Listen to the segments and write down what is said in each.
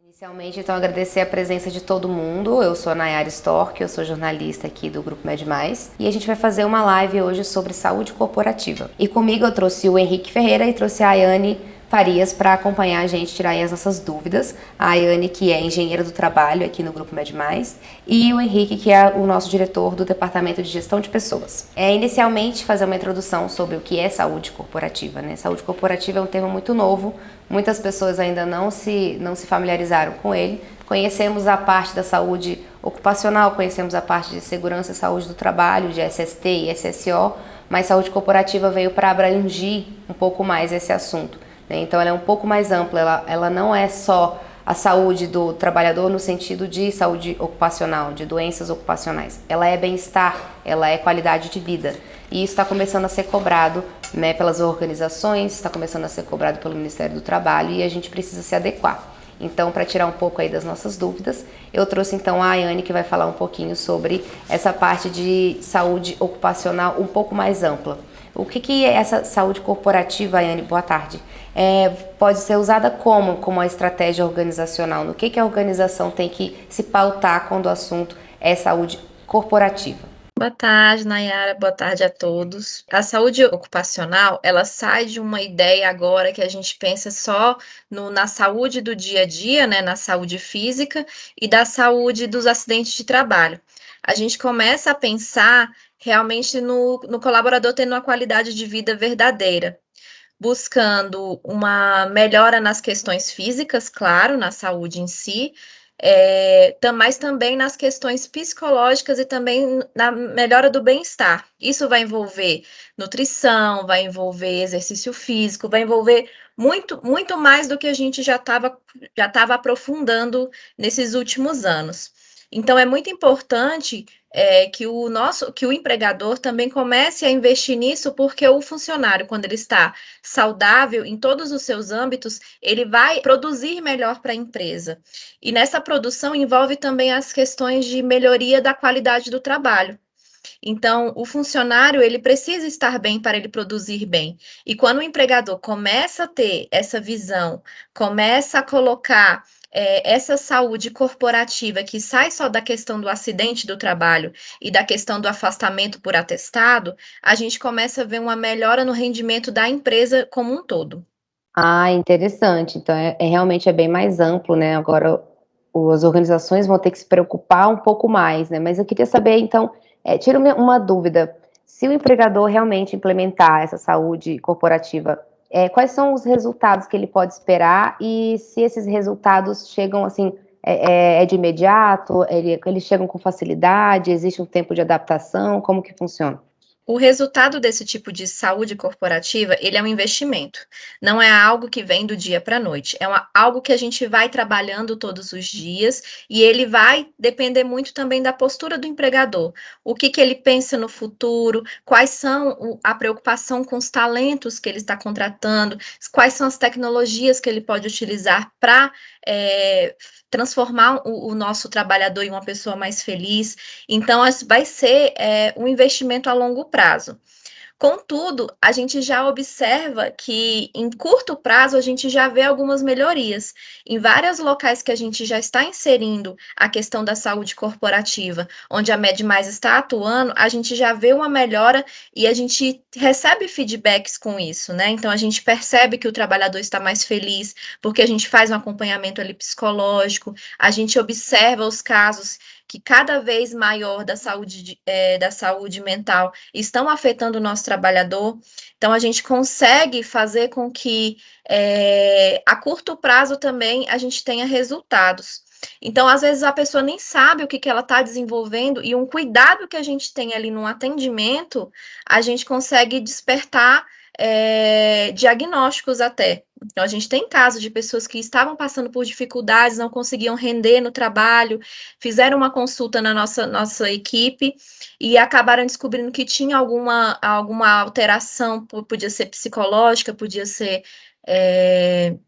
Inicialmente, então, agradecer a presença de todo mundo. Eu sou a Nayara Stork, eu sou jornalista aqui do Grupo Med Mais, e a gente vai fazer uma live hoje sobre saúde corporativa. E comigo eu trouxe o Henrique Ferreira e trouxe a Ayane Farias para acompanhar a gente, tirar aí as nossas dúvidas. A Ayane, que é engenheira do trabalho aqui no Grupo Med Mais, e o Henrique, que é o nosso diretor do Departamento de Gestão de Pessoas. Inicialmente, fazer uma introdução sobre o que é saúde corporativa, né? Saúde corporativa é um termo muito novo, muitas pessoas ainda não se familiarizaram com ele. Conhecemos a parte da saúde ocupacional, conhecemos a parte de segurança e saúde do trabalho, de SST e SSO, mas saúde corporativa veio para abranger um pouco mais esse assunto, né? Então ela é um pouco mais ampla, ela não é só a saúde do trabalhador no sentido de saúde ocupacional, de doenças ocupacionais. Ela é bem-estar, ela é qualidade de vida. E isso está começando a ser cobrado, né, pelas organizações, está começando a ser cobrado pelo Ministério do Trabalho e a gente precisa se adequar. Então, para tirar um pouco aí das nossas dúvidas, eu trouxe então a Ayane, que vai falar um pouquinho sobre essa parte de saúde ocupacional um pouco mais ampla. O que é essa saúde corporativa, Ayane? Boa tarde. Pode ser usada como uma estratégia organizacional? No que a organização tem que se pautar quando o assunto é saúde corporativa? Boa tarde, Nayara. Boa tarde a todos. A saúde ocupacional, ela sai de uma ideia agora que a gente pensa só na saúde do dia a dia, né, na saúde física e da saúde dos acidentes de trabalho. A gente começa a pensar realmente no colaborador tendo uma qualidade de vida verdadeira, buscando uma melhora nas questões físicas, claro, na saúde em si, mas também nas questões psicológicas e também na melhora do bem-estar. Isso vai envolver nutrição, vai envolver exercício físico, vai envolver muito, muito mais do que a gente já estava aprofundando nesses últimos anos. Então, é muito importante que o empregador também comece a investir nisso, porque o funcionário, quando ele está saudável em todos os seus âmbitos, ele vai produzir melhor para a empresa. E nessa produção envolve também as questões de melhoria da qualidade do trabalho. Então, o funcionário, ele precisa estar bem para ele produzir bem. E quando o empregador começa a ter essa visão, começa a colocar essa saúde corporativa que sai só da questão do acidente do trabalho e da questão do afastamento por atestado, a gente começa a ver uma melhora no rendimento da empresa como um todo. Ah, interessante. Então, realmente é bem mais amplo, né? Agora, as organizações vão ter que se preocupar um pouco mais, né? Mas eu queria saber, então, tira uma dúvida. Se o empregador realmente implementar essa saúde corporativa, quais são os resultados que ele pode esperar e se esses resultados chegam, assim, é de imediato, eles chegam com facilidade, existe um tempo de adaptação, como que funciona? O resultado desse tipo de saúde corporativa, ele é um investimento. Não é algo que vem do dia para a noite. Algo que a gente vai trabalhando todos os dias e ele vai depender muito também da postura do empregador. O que ele pensa no futuro, quais são a preocupação com os talentos que ele está contratando, quais são as tecnologias que ele pode utilizar para transformar o nosso trabalhador em uma pessoa mais feliz. Então, vai ser um investimento a longo prazo. Contudo, a gente já observa que em curto prazo a gente já vê algumas melhorias. Em vários locais que a gente já está inserindo a questão da saúde corporativa, onde a MedMais está atuando, a gente já vê uma melhora e a gente recebe feedbacks com isso, né? Então a gente percebe que o trabalhador está mais feliz, porque a gente faz um acompanhamento ali psicológico, a gente observa os casos que cada vez maior da saúde mental estão afetando o nosso trabalhador. Então, a gente consegue fazer com que a curto prazo também a gente tenha resultados. Então, às vezes, a pessoa nem sabe o que ela está desenvolvendo e um cuidado que a gente tem ali no atendimento, a gente consegue despertar diagnósticos até. Então, a gente tem casos de pessoas que estavam passando por dificuldades, não conseguiam render no trabalho, fizeram uma consulta na nossa equipe e acabaram descobrindo que tinha alguma alteração, podia ser psicológica, podia ser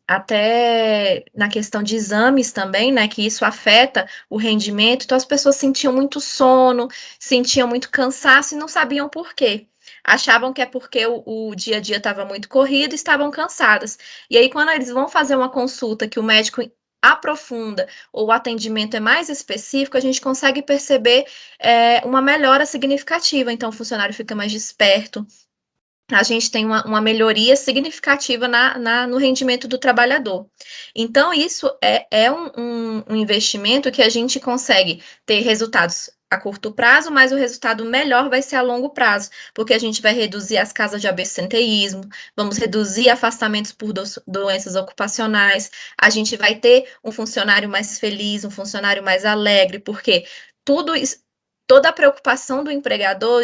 até na questão de exames também, né, que isso afeta o rendimento, então as pessoas sentiam muito sono, sentiam muito cansaço e não sabiam por quê. Achavam que é porque o dia a dia estava muito corrido e estavam cansadas. E aí, quando eles vão fazer uma consulta que o médico aprofunda ou o atendimento é mais específico, a gente consegue perceber uma melhora significativa. Então, o funcionário fica mais desperto, a gente tem uma melhoria significativa no rendimento do trabalhador. Então, isso é um investimento que a gente consegue ter resultados a curto prazo, mas o resultado melhor vai ser a longo prazo, porque a gente vai reduzir as casas de absenteísmo, vamos reduzir afastamentos por doenças ocupacionais, a gente vai ter um funcionário mais feliz, um funcionário mais alegre, porque tudo isso, toda a preocupação do empregador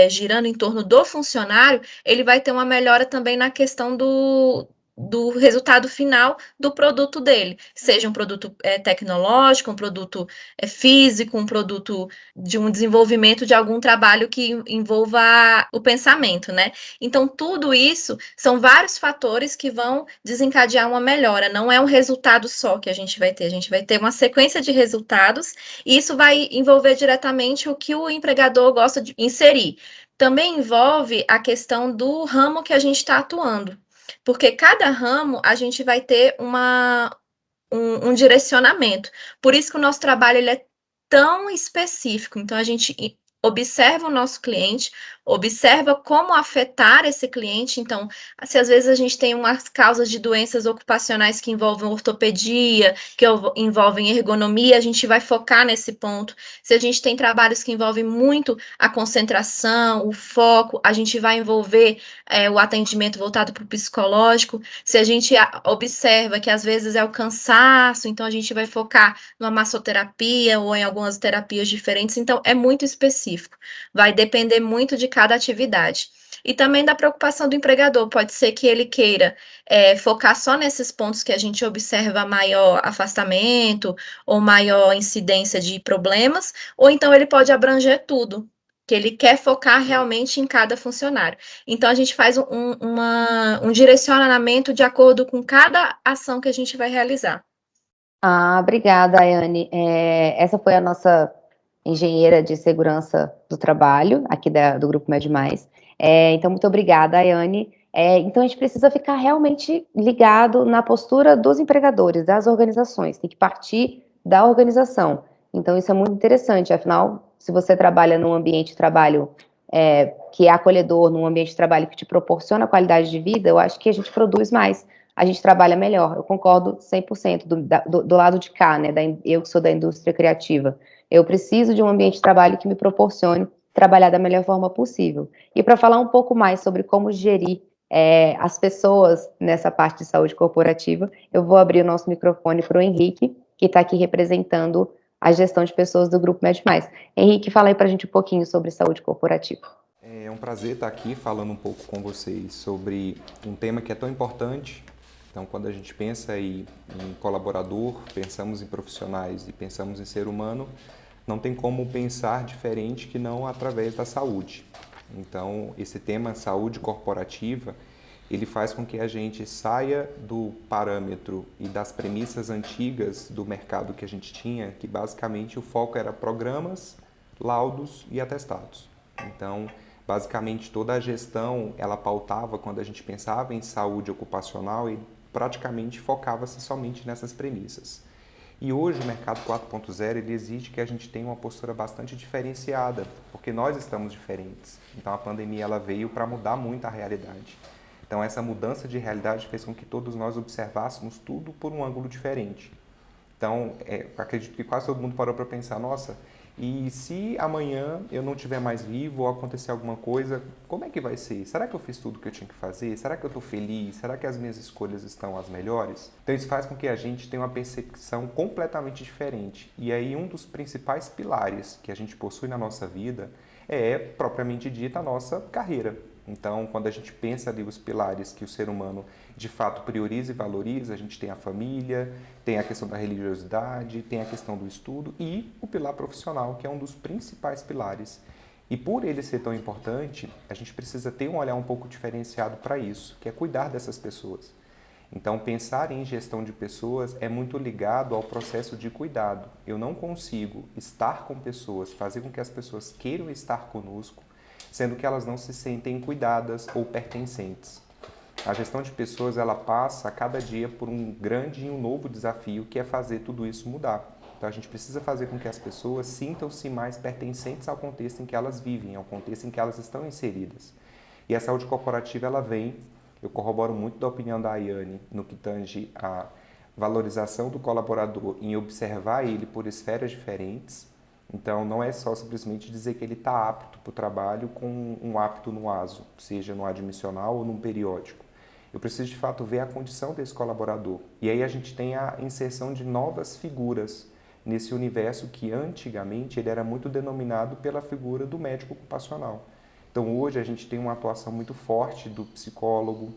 girando em torno do funcionário, ele vai ter uma melhora também na questão do resultado final do produto dele, seja um produto tecnológico, um produto físico, um produto de um desenvolvimento de algum trabalho que envolva o pensamento, né? Então, tudo isso são vários fatores que vão desencadear uma melhora, não é um resultado só que a gente vai ter uma sequência de resultados, e isso vai envolver diretamente o que o empregador gosta de inserir. Também envolve a questão do ramo que a gente está atuando, porque cada ramo a gente vai ter um direcionamento. Por isso que o nosso trabalho ele é tão específico. Então, a gente observa o nosso cliente, observa como afetar esse cliente. Então, se às vezes a gente tem umas causas de doenças ocupacionais que envolvem ortopedia, que envolvem ergonomia, a gente vai focar nesse ponto. Se a gente tem trabalhos que envolvem muito a concentração, o foco, a gente vai envolver o atendimento voltado para o psicológico. Se a gente observa que às vezes é o cansaço, então a gente vai focar numa massoterapia ou em algumas terapias diferentes, então é muito específico, vai depender muito de cada atividade. E também da preocupação do empregador, pode ser que ele queira focar só nesses pontos que a gente observa maior afastamento ou maior incidência de problemas, ou então ele pode abranger tudo, que ele quer focar realmente em cada funcionário. Então, a gente faz um direcionamento de acordo com cada ação que a gente vai realizar. Obrigada, Ayane. Essa foi a nossa engenheira de segurança do trabalho, aqui do Grupo Med Mais. Então, muito obrigada, Ayane. Então, a gente precisa ficar realmente ligado na postura dos empregadores, das organizações, tem que partir da organização. Então, isso é muito interessante, afinal, se você trabalha num ambiente de trabalho que é acolhedor, num ambiente de trabalho que te proporciona qualidade de vida, eu acho que a gente produz mais, a gente trabalha melhor. Eu concordo 100% do lado de cá, né, eu que sou da indústria criativa. Eu preciso de um ambiente de trabalho que me proporcione trabalhar da melhor forma possível. E para falar um pouco mais sobre como gerir as pessoas nessa parte de saúde corporativa, eu vou abrir o nosso microfone para o Henrique, que está aqui representando a gestão de pessoas do Grupo Med Mais. Henrique, fala aí para a gente um pouquinho sobre saúde corporativa. É um prazer estar aqui falando um pouco com vocês sobre um tema que é tão importante. Então, quando a gente pensa em colaborador, pensamos em profissionais e pensamos em ser humano, não tem como pensar diferente que não através da saúde. Então, esse tema saúde corporativa, ele faz com que a gente saia do parâmetro e das premissas antigas do mercado que a gente tinha, que basicamente o foco era programas, laudos e atestados. Então, basicamente toda a gestão, ela pautava quando a gente pensava em saúde ocupacional e praticamente focava-se somente nessas premissas. E hoje o mercado 4.0 ele exige que a gente tenha uma postura bastante diferenciada, porque nós estamos diferentes. Então a pandemia ela veio para mudar muito a realidade. Então essa mudança de realidade fez com que todos nós observássemos tudo por um ângulo diferente. Então acredito que quase todo mundo parou para pensar, nossa, e se amanhã eu não estiver mais vivo ou acontecer alguma coisa, como é que vai ser? Será que eu fiz tudo o que eu tinha que fazer? Será que eu estou feliz? Será que as minhas escolhas estão as melhores? Então isso faz com que a gente tenha uma percepção completamente diferente. E aí um dos principais pilares que a gente possui na nossa vida é, propriamente dita, a nossa carreira. Então, quando a gente pensa ali os pilares que o ser humano de fato prioriza e valoriza, a gente tem a família, tem a questão da religiosidade, tem a questão do estudo e o pilar profissional, que é um dos principais pilares. E por ele ser tão importante, a gente precisa ter um olhar um pouco diferenciado para isso, que é cuidar dessas pessoas. Então, pensar em gestão de pessoas é muito ligado ao processo de cuidado. Eu não consigo estar com pessoas, fazer com que as pessoas queiram estar conosco, sendo que elas não se sentem cuidadas ou pertencentes. A gestão de pessoas, ela passa a cada dia por um grande e um novo desafio, que é fazer tudo isso mudar. Então a gente precisa fazer com que as pessoas sintam-se mais pertencentes ao contexto em que elas vivem, ao contexto em que elas estão inseridas. E a saúde corporativa, ela vem, eu corroboro muito da opinião da Ayane no que tange a valorização do colaborador em observar ele por esferas diferentes. Então, não é só simplesmente dizer que ele está apto para o trabalho com um apto no ASO, seja no admissional ou num periódico. Eu preciso, de fato, ver a condição desse colaborador. E aí a gente tem a inserção de novas figuras nesse universo que, antigamente, ele era muito denominado pela figura do médico ocupacional. Então, hoje, a gente tem uma atuação muito forte do psicólogo,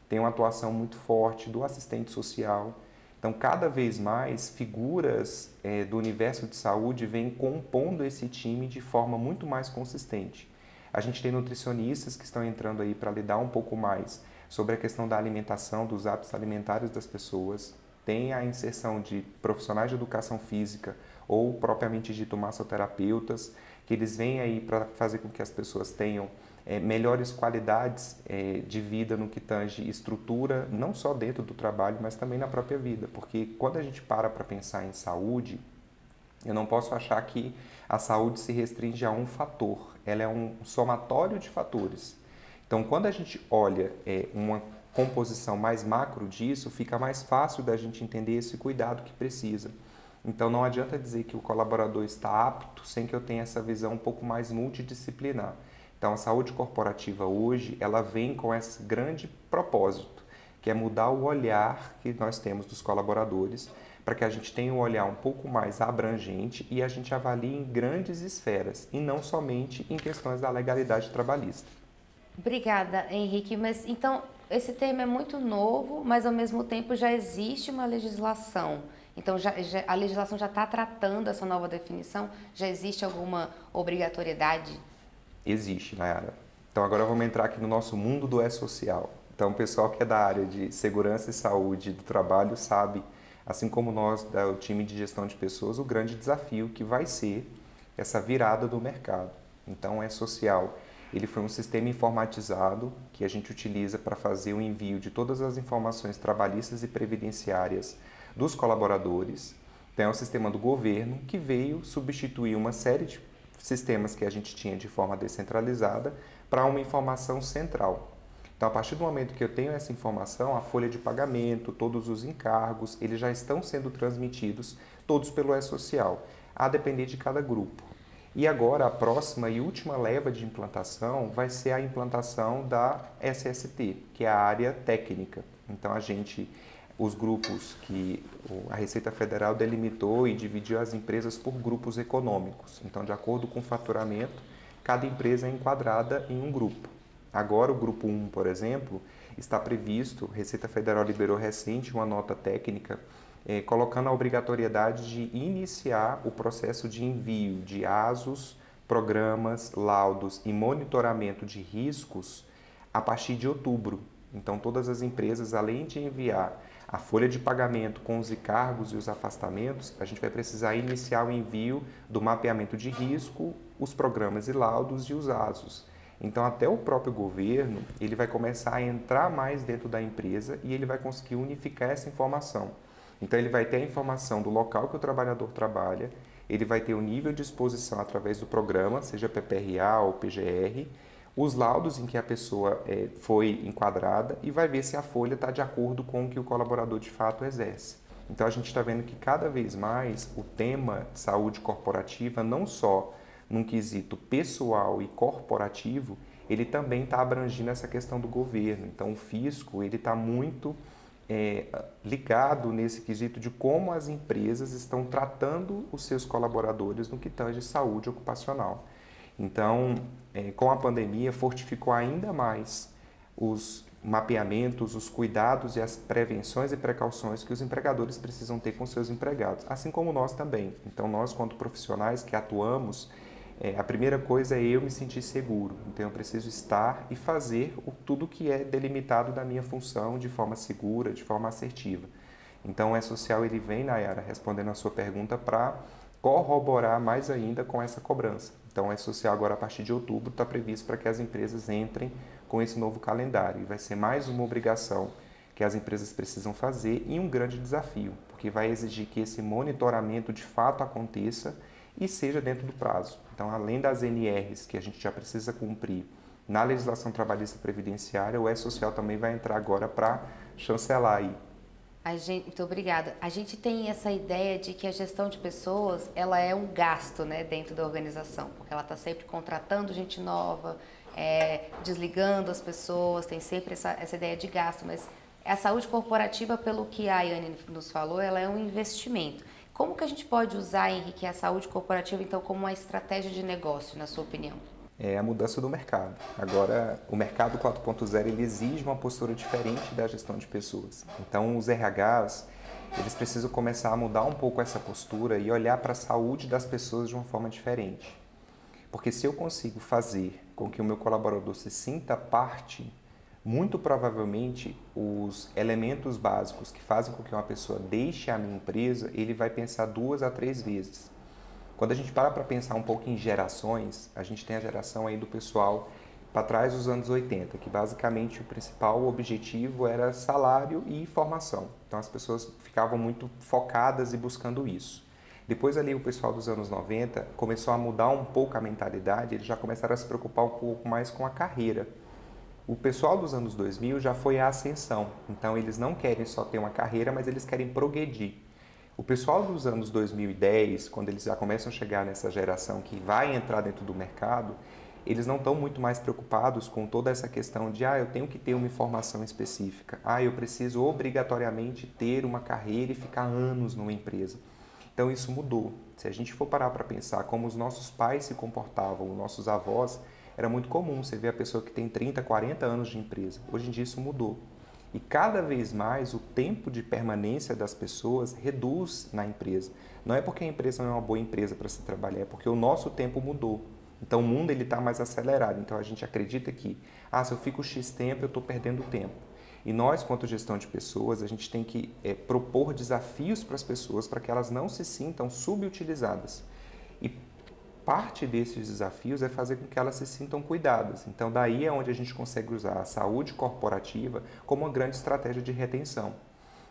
tem uma atuação muito forte do assistente social. Então, cada vez mais, figuras do universo de saúde vêm compondo esse time de forma muito mais consistente. A gente tem nutricionistas que estão entrando aí para lidar um pouco mais sobre a questão da alimentação, dos hábitos alimentares das pessoas. Tem a inserção de profissionais de educação física ou propriamente dito massoterapeutas, que eles vêm aí para fazer com que as pessoas tenham melhores qualidades de vida no que tange estrutura, não só dentro do trabalho, mas também na própria vida. Porque quando a gente para pensar em saúde, eu não posso achar que a saúde se restringe a um fator. Ela é um somatório de fatores. Então, quando a gente olha uma composição mais macro disso, fica mais fácil da gente entender esse cuidado que precisa. Então, não adianta dizer que o colaborador está apto sem que eu tenha essa visão um pouco mais multidisciplinar. Então, a saúde corporativa hoje, ela vem com esse grande propósito, que é mudar o olhar que nós temos dos colaboradores, para que a gente tenha um olhar um pouco mais abrangente e a gente avalie em grandes esferas, e não somente em questões da legalidade trabalhista. Obrigada, Henrique. Mas então, esse termo é muito novo, mas ao mesmo tempo já existe uma legislação. Então, a legislação já está tratando essa nova definição? Já existe alguma obrigatoriedade? Existe, Nayara. Então, agora vamos entrar aqui no nosso mundo do E-Social. Então, o pessoal que é da área de segurança e saúde do trabalho sabe, assim como nós, do time de gestão de pessoas, o grande desafio que vai ser essa virada do mercado. Então, o E-Social, ele foi um sistema informatizado que a gente utiliza para fazer o envio de todas as informações trabalhistas e previdenciárias dos colaboradores. Então, é um sistema do governo que veio substituir uma série de sistemas que a gente tinha de forma descentralizada para uma informação central. Então, a partir do momento que eu tenho essa informação, a folha de pagamento, todos os encargos, eles já estão sendo transmitidos todos pelo E-Social, a depender de cada grupo. E agora, a próxima e última leva de implantação vai ser a implantação da SST, que é a área técnica. Então, os grupos que a Receita Federal delimitou e dividiu as empresas por grupos econômicos. Então, de acordo com o faturamento, cada empresa é enquadrada em um grupo. Agora, o grupo 1, por exemplo, está previsto, a Receita Federal liberou recente uma nota técnica colocando a obrigatoriedade de iniciar o processo de envio de ASOs, programas, laudos e monitoramento de riscos a partir de outubro. Então, todas as empresas, além de enviar a folha de pagamento com os encargos e os afastamentos, a gente vai precisar iniciar o envio do mapeamento de risco, os programas e laudos e os ASOs. Então, até o próprio governo, ele vai começar a entrar mais dentro da empresa e ele vai conseguir unificar essa informação. Então, ele vai ter a informação do local que o trabalhador trabalha, ele vai ter o nível de exposição através do programa, seja PPRA ou PGR, os laudos em que a pessoa foi enquadrada e vai ver se a folha está de acordo com o que o colaborador de fato exerce. Então, a gente está vendo que cada vez mais o tema de saúde corporativa, não só num quesito pessoal e corporativo, ele também está abrangindo essa questão do governo. Então, o fisco ele está muito ligado nesse quesito de como as empresas estão tratando os seus colaboradores no que tange saúde ocupacional. Então, com a pandemia, fortificou ainda mais os mapeamentos, os cuidados e as prevenções e precauções que os empregadores precisam ter com seus empregados, assim como nós também. Então, nós, quanto profissionais que atuamos, a primeira coisa é eu me sentir seguro. Então, eu preciso estar e fazer tudo que é delimitado da minha função de forma segura, de forma assertiva. Então, o E-Social ele vem, Nayara, respondendo a sua pergunta, para corroborar mais ainda com essa cobrança. Então, o E-Social agora, a partir de outubro, está previsto para que as empresas entrem com esse novo calendário. E vai ser mais uma obrigação que as empresas precisam fazer e um grande desafio, porque vai exigir que esse monitoramento de fato aconteça e seja dentro do prazo. Então, além das NRs que a gente já precisa cumprir na legislação trabalhista previdenciária, o E-Social também vai entrar agora para chancelar aí. Muito obrigada. A gente tem essa ideia de que a gestão de pessoas, ela é um gasto, né, dentro da organização, porque ela está sempre contratando gente nova, desligando as pessoas, tem sempre essa ideia de gasto, mas a saúde corporativa, pelo que a Ayane nos falou, ela é um investimento. Como que a gente pode usar, Henrique, a saúde corporativa, então, como uma estratégia de negócio, na sua opinião? É a mudança do mercado. Agora, o mercado 4.0 ele exige uma postura diferente da gestão de pessoas. Então, os RHs, eles precisam começar a mudar um pouco essa postura e olhar para a saúde das pessoas de uma forma diferente. Porque se eu consigo fazer com que o meu colaborador se sinta parte, muito provavelmente os elementos básicos que fazem com que uma pessoa deixe a minha empresa, ele vai pensar 2 a 3 vezes. Quando a gente para pensar um pouco em gerações, a gente tem a geração aí do pessoal para trás dos anos 80, que basicamente o principal objetivo era salário e formação. Então as pessoas ficavam muito focadas e buscando isso. Depois ali o pessoal dos anos 90 começou a mudar um pouco a mentalidade, eles já começaram a se preocupar um pouco mais com a carreira. O pessoal dos anos 2000 já foi a ascensão, então eles não querem só ter uma carreira, mas eles querem progredir. O pessoal dos anos 2010, quando eles já começam a chegar nessa geração que vai entrar dentro do mercado, eles não estão muito mais preocupados com toda essa questão de eu tenho que ter uma informação específica, eu preciso obrigatoriamente ter uma carreira e ficar anos numa empresa. Então isso mudou. Se a gente for parar para pensar como os nossos pais se comportavam, os nossos avós, era muito comum você ver a pessoa que tem 30, 40 anos de empresa. Hoje em dia isso mudou. E cada vez mais o tempo de permanência das pessoas reduz na empresa. Não é porque a empresa não é uma boa empresa para se trabalhar, é porque o nosso tempo mudou. Então o mundo está mais acelerado. Então a gente acredita que, se eu fico X tempo, eu estou perdendo tempo. E nós, quanto gestão de pessoas, a gente tem que propor desafios para as pessoas para que elas não se sintam subutilizadas. E parte desses desafios é fazer com que elas se sintam cuidadas. Então, daí é onde a gente consegue usar a saúde corporativa como uma grande estratégia de retenção.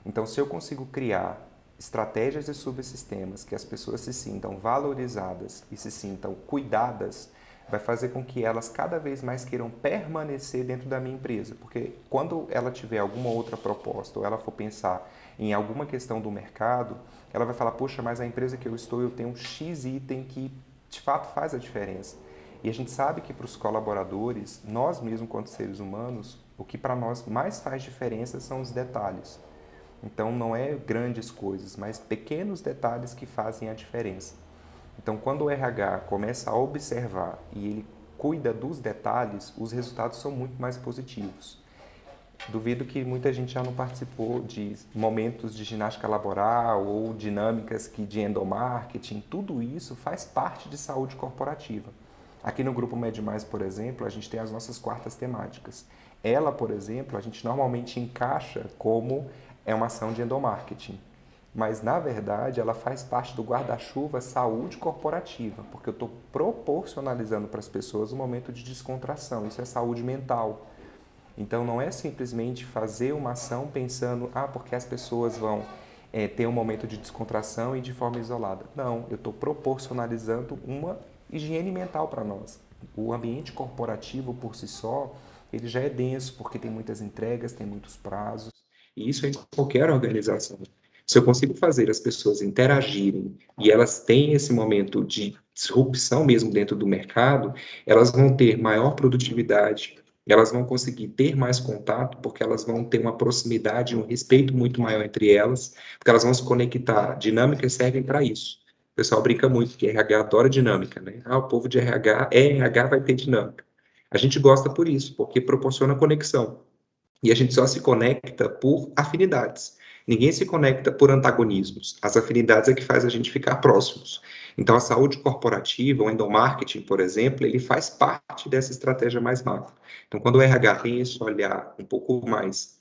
Então, se eu consigo criar estratégias e subsistemas que as pessoas se sintam valorizadas e se sintam cuidadas, vai fazer com que elas cada vez mais queiram permanecer dentro da minha empresa. Porque quando ela tiver alguma outra proposta ou ela for pensar em alguma questão do mercado, ela vai falar, poxa, mas a empresa que eu estou, eu tenho um X item que de fato faz a diferença. E a gente sabe que para os colaboradores, nós mesmos quanto seres humanos, o que para nós mais faz diferença são os detalhes. Então não é grandes coisas, mas pequenos detalhes que fazem a diferença. Então quando o RH começa a observar e ele cuida dos detalhes, os resultados são muito mais positivos. Duvido que muita gente já não participou de momentos de ginástica laboral ou dinâmicas de endomarketing. Tudo isso faz parte de saúde corporativa. Aqui no Grupo Med Mais, por exemplo, a gente tem as nossas quartas temáticas. Ela, por exemplo, a gente normalmente encaixa como uma ação de endomarketing. Mas, na verdade, ela faz parte do guarda-chuva saúde corporativa, porque eu estou proporcionalizando para as pessoas um momento de descontração. Isso é saúde mental. Então, não é simplesmente fazer uma ação pensando, porque as pessoas vão ter um momento de descontração e de forma isolada. Não, eu estou proporcionalizando uma higiene mental para nós. O ambiente corporativo, por si só, ele já é denso, porque tem muitas entregas, tem muitos prazos. E isso é em qualquer organização. Se eu consigo fazer as pessoas interagirem e elas têm esse momento de disrupção mesmo dentro do mercado, elas vão ter maior produtividade, elas vão conseguir ter mais contato, porque elas vão ter uma proximidade, um respeito muito maior entre elas, porque elas vão se conectar. Dinâmicas servem para isso. O pessoal brinca muito que RH adora dinâmica, né? O povo de RH vai ter dinâmica. A gente gosta por isso, porque proporciona conexão. E a gente só se conecta por afinidades. Ninguém se conecta por antagonismos. As afinidades é que faz a gente ficar próximos. Então, a saúde corporativa, o endomarketing, por exemplo, ele faz parte dessa estratégia mais macro. Então, quando o RH tem esse olhar um pouco mais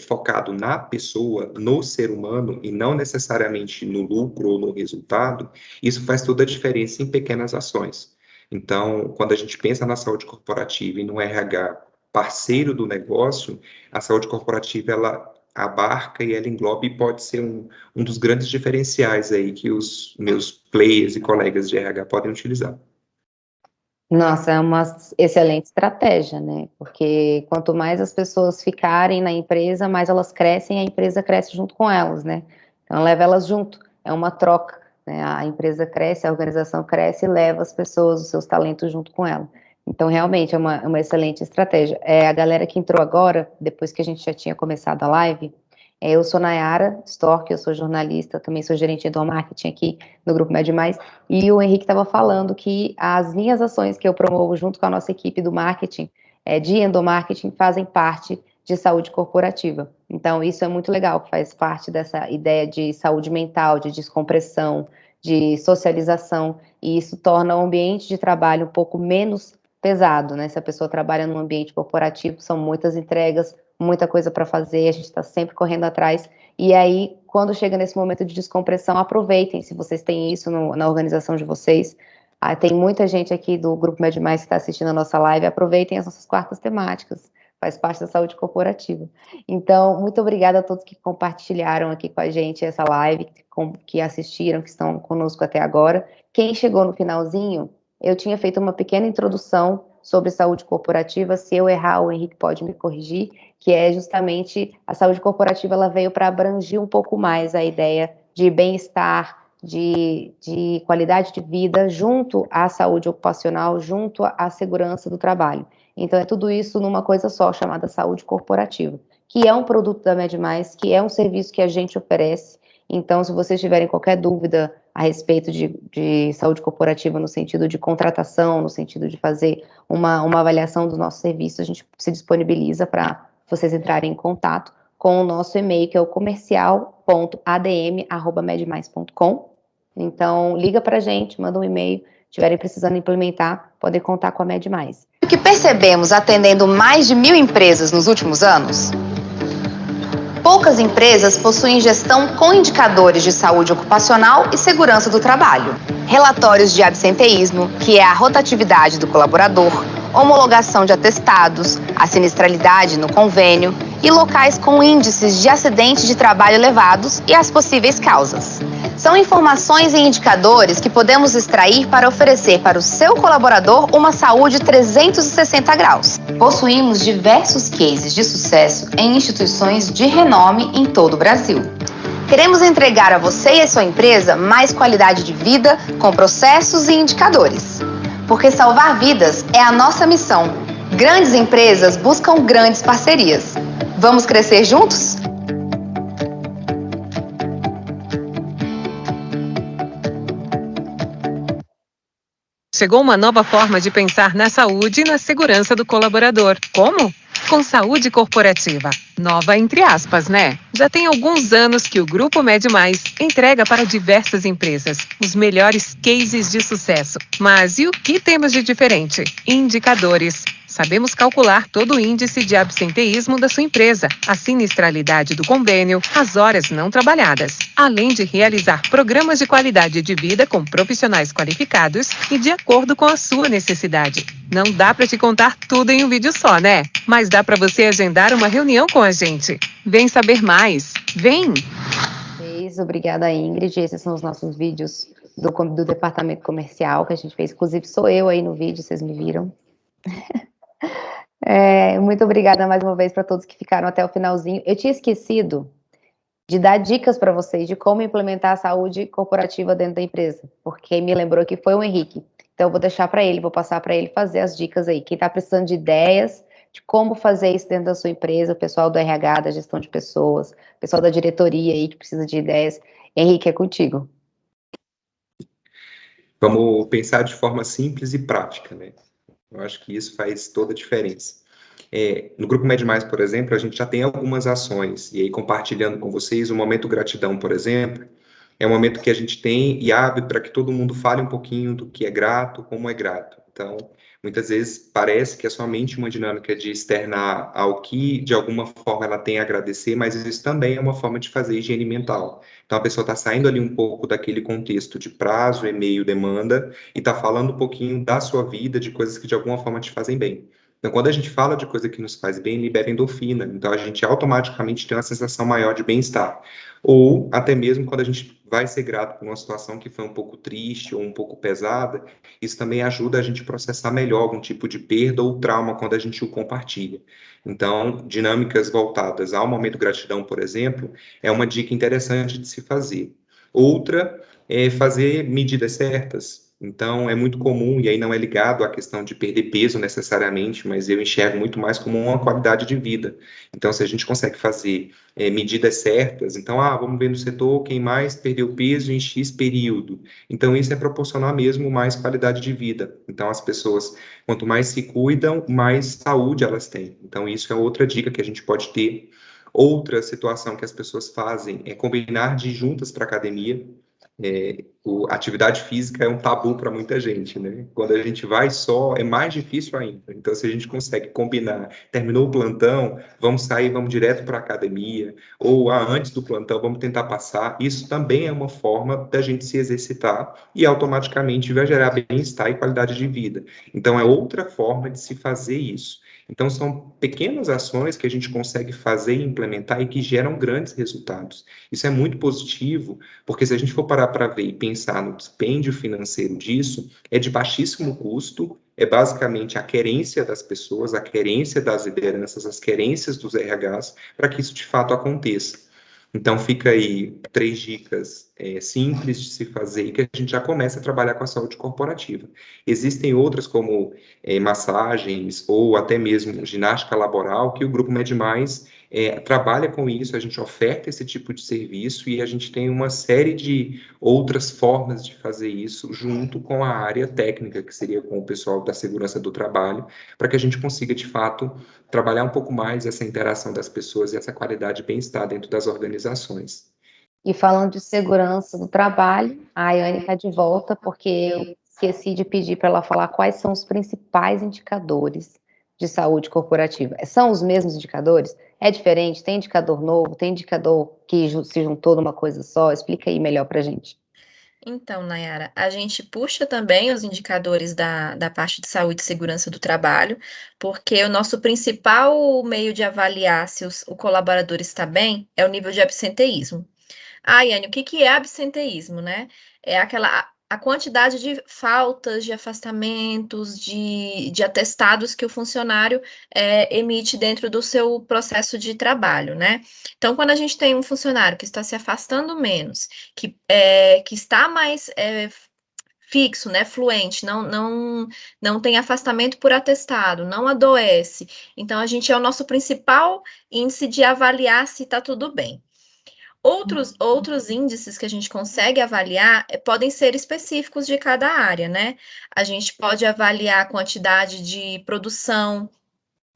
focado na pessoa, no ser humano, e não necessariamente no lucro ou no resultado, isso faz toda a diferença em pequenas ações. Então, quando a gente pensa na saúde corporativa e no RH parceiro do negócio, a saúde corporativa, ela abarca e ela engloba e pode ser um dos grandes diferenciais aí que os meus players e colegas de RH podem utilizar. Nossa, é uma excelente estratégia, né? Porque quanto mais as pessoas ficarem na empresa, mais elas crescem e a empresa cresce junto com elas, né? Então, leva elas junto, é uma troca, né? A empresa cresce, a organização cresce e leva as pessoas, os seus talentos junto com ela. Então, realmente, é uma excelente estratégia. A galera que entrou agora, depois que a gente já tinha começado a live, eu sou Nayara Stork, eu sou jornalista, também sou gerente do marketing aqui no Grupo Med Mais, e o Henrique estava falando que as minhas ações que eu promovo junto com a nossa equipe do marketing, de endomarketing, fazem parte de saúde corporativa. Então, isso é muito legal, faz parte dessa ideia de saúde mental, de descompressão, de socialização, e isso torna o ambiente de trabalho um pouco menos pesado, né? Se a pessoa trabalha num ambiente corporativo, são muitas entregas, muita coisa para fazer, a gente está sempre correndo atrás, e aí, quando chega nesse momento de descompressão, aproveitem, se vocês têm isso na organização de vocês. Tem muita gente aqui do Grupo Med Mais que está assistindo a nossa live, aproveitem as nossas quartas temáticas, faz parte da saúde corporativa. Então, muito obrigada a todos que compartilharam aqui com a gente essa live, que assistiram, que estão conosco até agora. Quem chegou no finalzinho, eu tinha feito uma pequena introdução sobre saúde corporativa, se eu errar, o Henrique pode me corrigir, que é justamente a saúde corporativa, ela veio para abranger um pouco mais a ideia de bem-estar, de qualidade de vida, junto à saúde ocupacional, junto à segurança do trabalho. Então, é tudo isso numa coisa só, chamada saúde corporativa, que é um produto da Med Mais, que é um serviço que a gente oferece. Então, se vocês tiverem qualquer dúvida a respeito de saúde corporativa, no sentido de contratação, no sentido de fazer uma avaliação dos nossos serviços, a gente se disponibiliza para vocês entrarem em contato com o nosso e-mail, que é o comercial.adm@medmais.com. Então, liga para a gente, manda um e-mail, estiverem precisando implementar, podem contar com a Med Mais. O que percebemos atendendo mais de 1.000 empresas nos últimos anos? Poucas empresas possuem gestão com indicadores de saúde ocupacional e segurança do trabalho. Relatórios de absenteísmo, que é a rotatividade do colaborador, homologação de atestados, a sinistralidade no convênio e locais com índices de acidentes de trabalho elevados e as possíveis causas. São informações e indicadores que podemos extrair para oferecer para o seu colaborador uma saúde 360 graus. Possuímos diversos cases de sucesso em instituições de renome em todo o Brasil. Queremos entregar a você e a sua empresa mais qualidade de vida com processos e indicadores. Porque salvar vidas é a nossa missão. Grandes empresas buscam grandes parcerias. Vamos crescer juntos? Chegou uma nova forma de pensar na saúde e na segurança do colaborador. Como? Com saúde corporativa. Nova entre aspas, né? Já tem alguns anos que o Grupo Med Mais entrega para diversas empresas os melhores cases de sucesso. Mas e o que temos de diferente? Indicadores. Sabemos calcular todo o índice de absenteísmo da sua empresa, a sinistralidade do convênio, as horas não trabalhadas, além de realizar programas de qualidade de vida com profissionais qualificados e de acordo com a sua necessidade. Não dá para te contar tudo em um vídeo só, né? Mas dá para você agendar uma reunião com a gente. Vem saber mais. Vem! Obrigada, Ingrid. Esses são os nossos vídeos do departamento comercial que a gente fez. Inclusive, sou eu aí no vídeo, vocês me viram. Muito obrigada mais uma vez para todos que ficaram até o finalzinho. Eu tinha esquecido de dar dicas para vocês de como implementar a saúde corporativa dentro da empresa, porque me lembrou que foi o Henrique. Então, eu vou deixar para ele, vou passar para ele fazer as dicas aí. Quem está precisando de ideias de como fazer isso dentro da sua empresa, o pessoal do RH, da gestão de pessoas, o pessoal da diretoria aí que precisa de ideias. Henrique, é contigo. Vamos pensar de forma simples e prática, né? Eu acho que isso faz toda a diferença. No Grupo Med Mais, por exemplo, a gente já tem algumas ações, e aí compartilhando com vocês, o Momento Gratidão, por exemplo, é um momento que a gente tem e abre para que todo mundo fale um pouquinho do que é grato, como é grato. Então, muitas vezes parece que é somente uma dinâmica de externar ao que, de alguma forma, ela tem a agradecer, mas isso também é uma forma de fazer higiene mental. Então, a pessoa está saindo ali um pouco daquele contexto de prazo, e-mail, demanda, e está falando um pouquinho da sua vida, de coisas que de alguma forma te fazem bem. Então, quando a gente fala de coisa que nos faz bem, libera endorfina. Então, a gente automaticamente tem uma sensação maior de bem-estar. Ou até mesmo quando a gente vai ser grato por uma situação que foi um pouco triste ou um pouco pesada, isso também ajuda a gente a processar melhor algum tipo de perda ou trauma quando a gente o compartilha. Então, dinâmicas voltadas ao momento gratidão, por exemplo, é uma dica interessante de se fazer. Outra é fazer medidas certas. Então, é muito comum, e aí não é ligado à questão de perder peso necessariamente, mas eu enxergo muito mais como uma qualidade de vida. Então, se a gente consegue fazer medidas certas, então, vamos ver no setor quem mais perdeu peso em X período. Então, isso é proporcionar mesmo mais qualidade de vida. Então, as pessoas, quanto mais se cuidam, mais saúde elas têm. Então, isso é outra dica que a gente pode ter. Outra situação que as pessoas fazem é combinar de ir juntas para academia. Atividade física é um tabu para muita gente, né? Quando a gente vai só, é mais difícil ainda. Então, se a gente consegue combinar, terminou o plantão, vamos sair, vamos direto para a academia, ou antes do plantão, vamos tentar passar. Isso também é uma forma da gente se exercitar e automaticamente vai gerar bem-estar e qualidade de vida. Então, é outra forma de se fazer isso. Então, são pequenas ações que a gente consegue fazer e implementar e que geram grandes resultados. Isso é muito positivo, porque se a gente for parar para ver e pensar no dispêndio financeiro disso, é de baixíssimo custo, é basicamente a querência das pessoas, a querência das lideranças, as querências dos RHs, para que isso de fato aconteça. Então, fica aí 3 dicas simples de se fazer e que a gente já começa a trabalhar com a saúde corporativa. Existem outras, como massagens ou até mesmo ginástica laboral, que o Grupo MedMais trabalha com isso, a gente oferta esse tipo de serviço e a gente tem uma série de outras formas de fazer isso junto com a área técnica, que seria com o pessoal da segurança do trabalho, para que a gente consiga, de fato, trabalhar um pouco mais essa interação das pessoas e essa qualidade de bem-estar dentro das organizações. E falando de segurança do trabalho, a Ayane está de volta porque eu esqueci de pedir para ela falar quais são os principais indicadores de saúde corporativa. São os mesmos indicadores? É diferente? Tem indicador novo? Tem indicador que se juntou numa coisa só? Explica aí melhor para a gente. Então, Nayara, a gente puxa também os indicadores da parte de saúde e segurança do trabalho, porque o nosso principal meio de avaliar se o colaborador está bem é o nível de absenteísmo. Yane, o que que é absenteísmo, né? É a quantidade de faltas, de afastamentos, de atestados que o funcionário emite dentro do seu processo de trabalho, né? Então, quando a gente tem um funcionário que está se afastando menos, que está mais fixo, né, fluente, não tem afastamento por atestado, não adoece. Então, a gente é o nosso principal índice de avaliar se está tudo bem. Outros índices que a gente consegue avaliar podem ser específicos de cada área, né? A gente pode avaliar a quantidade de produção,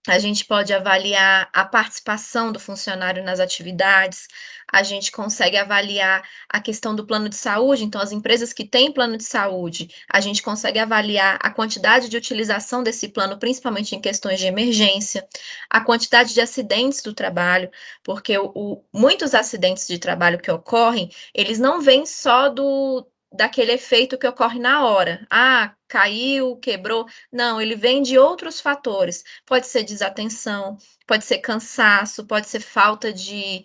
a gente pode avaliar a participação do funcionário nas atividades, a gente consegue avaliar a questão do plano de saúde. Então, as empresas que têm plano de saúde, a gente consegue avaliar a quantidade de utilização desse plano, principalmente em questões de emergência, a quantidade de acidentes do trabalho, porque muitos acidentes de trabalho que ocorrem, eles não vêm só daquele efeito que ocorre na hora. Caiu, quebrou. Não, ele vem de outros fatores. Pode ser desatenção, pode ser cansaço, pode ser falta de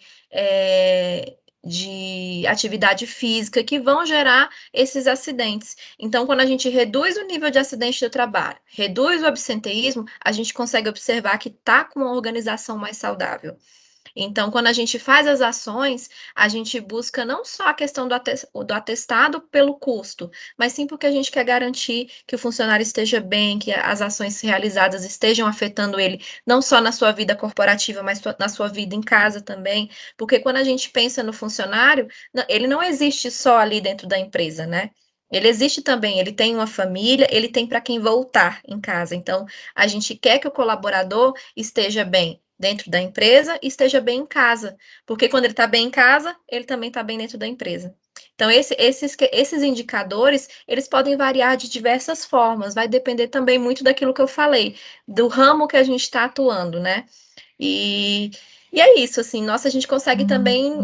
atividade física, que vão gerar esses acidentes. Então, quando a gente reduz o nível de acidente do trabalho, reduz o absenteísmo, a gente consegue observar que está com uma organização mais saudável. Então, quando a gente faz as ações, a gente busca não só a questão do atestado pelo custo, mas sim porque a gente quer garantir que o funcionário esteja bem, que as ações realizadas estejam afetando ele, não só na sua vida corporativa, mas na sua vida em casa também. Porque quando a gente pensa no funcionário, ele não existe só ali dentro da empresa, né? Ele existe também, ele tem uma família, ele tem para quem voltar em casa. Então, a gente quer que o colaborador esteja bem dentro da empresa e esteja bem em casa. Porque quando ele está bem em casa, ele também está bem dentro da empresa. Então, esses indicadores, eles podem variar de diversas formas, vai depender também muito daquilo que eu falei, do ramo que a gente está atuando, né? E E é isso, assim, nossa, a gente consegue também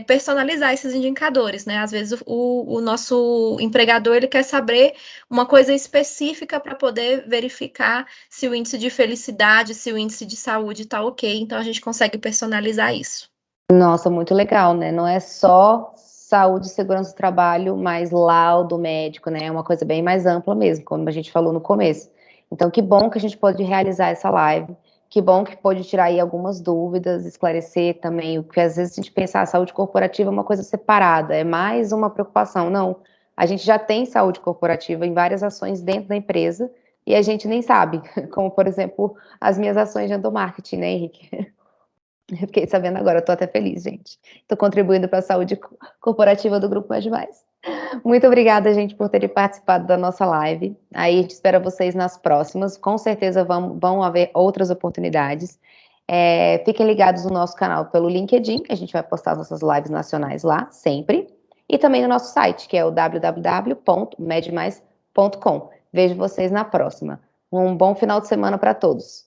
personalizar esses indicadores, né? Às vezes o nosso empregador, ele quer saber uma coisa específica para poder verificar se o índice de felicidade, se o índice de saúde está ok, então a gente consegue personalizar isso. Nossa, muito legal, né? Não é só saúde e segurança do trabalho, mas laudo médico, né? É uma coisa bem mais ampla mesmo, como a gente falou no começo. Então, que bom que a gente pode realizar essa live, que bom que pode tirar aí algumas dúvidas, esclarecer também, porque às vezes a gente pensa, a saúde corporativa é uma coisa separada, é mais uma preocupação. Não, a gente já tem saúde corporativa em várias ações dentro da empresa e a gente nem sabe, como, por exemplo, as minhas ações de endomarketing, né, Henrique? Eu fiquei sabendo agora, eu tô até feliz, gente. Tô contribuindo para a saúde corporativa do Grupo Mais Mais. Muito obrigada, gente, por terem participado da nossa live. Aí a gente espera vocês nas próximas. Com certeza vão haver outras oportunidades. Fiquem ligados no nosso canal pelo LinkedIn, que a gente vai postar as nossas lives nacionais lá, sempre. E também no nosso site, que é o www.medmais.com. Vejo vocês na próxima. Um bom final de semana para todos.